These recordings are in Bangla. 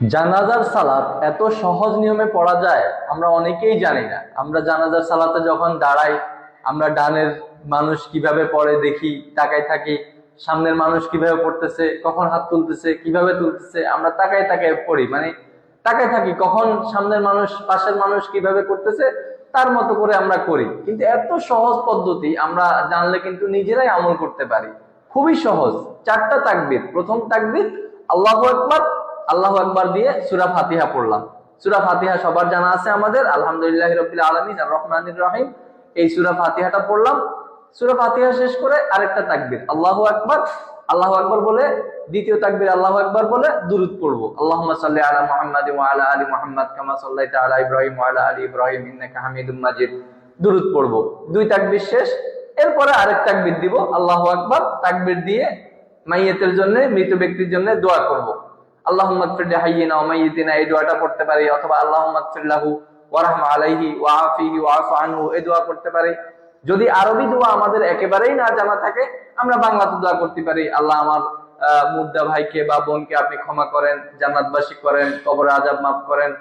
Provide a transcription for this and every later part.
জানাজার সালাত এত সহজ নিয়মে পড়া যায় আমরা অনেকেই জানি না। আমরা জানাজার সালাতে যখন দাঁড়াই, আমরা ডানের মানুষ কিভাবে পড়ে দেখি, তাকায় থাকি। সামনের মানুষ কিভাবে পড়তেছে, কখন হাত তুলতেছে, কিভাবে তুলতেছে, আমরা তাকায় তাকায় পড়ি, মানে তাকায় থাকি কখন সামনের মানুষ পাশের মানুষ কিভাবে করতেছে, তার মতো করে আমরা করি। কিন্তু এত সহজ পদ্ধতি আমরা জানলে কিন্তু নিজেরাই আমল করতে পারি। খুবই সহজ। 4টা তাকবীর। প্রথম তাকবীর আল্লাহু আকবার। আল্লাহু আকবার দিয়ে সূরা ফাতিহা পড়লাম। সূরা ফাতিহা সবার জানা আছে আমাদের, আলহামদুলিল্লাহি রাব্বিল আলামিন আর রহমানির রহিম। এই সূরা ফাতিহাটা পড়লাম। সূরা ফাতিহা শেষ করে আরেকটা তাকবীর আল্লাহু আকবার। আল্লাহু আকবার বলে দ্বিতীয় তাকবীর আল্লাহু আকবার বলে দুরূদ পড়ব। আল্লাহুম্মা সাল্লি আলা মুহাম্মাদিন ওয়া আলা আলি মুহাম্মাদ কামা সাল্লাইতা আলা ইব্রাহিম ওয়া আলা আলি ইব্রাহিম ইন্নাকা হামিদুম মাজিদ। দুরূদ পড়ব। দুই তাকবীর শেষ। এরপরে আরেক তাকবীর দিব আল্লাহু আকবার। তাকবীর দিয়ে মাইয়াতের জন্য, মৃত ব্যক্তির জন্য দোয়া করব। আল্লাহুম্মা গফির লিহাইয়িনা ওয়া মাইয়িতিনা, এই দোয়াটা পড়তে পারি। অথবা আল্লাহুম্মা গফির লাহু ওয়া রাহমা আলাইহি ওয়া আফিহি ওয়া আফু আনহু, এই দোয়া করতে পারি। যদি আরবি দোয়া আমাদের একেবারেই না জানা থাকে, আমরা বাংলাতে দোয়া করতে পারি। আল্লাহ আমার মুর্দা ভাইকে বা বোনকে আপনি ক্ষমা করেন, জান্নাতবাসী করেন, কবরের আযাব মাফ করেন,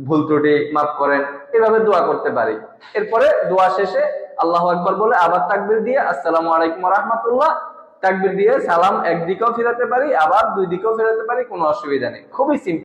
ভুল ত্রুটি মাফ করেন, এভাবে দোয়া করতে পারি। এরপরে দোয়া শেষে আল্লাহু আকবার বলে আবার তাকবীর দিয়ে আসসালামু আলাইকুম ওয়া রাহমাতুল্লাহ, তাকবীর দিয়ে সালাম একদিকেও ফেরাতে পারি, আবার দুই দিকেও ফেরাতে পারি, কোনো অসুবিধা নেই। খুবই সিম্পল।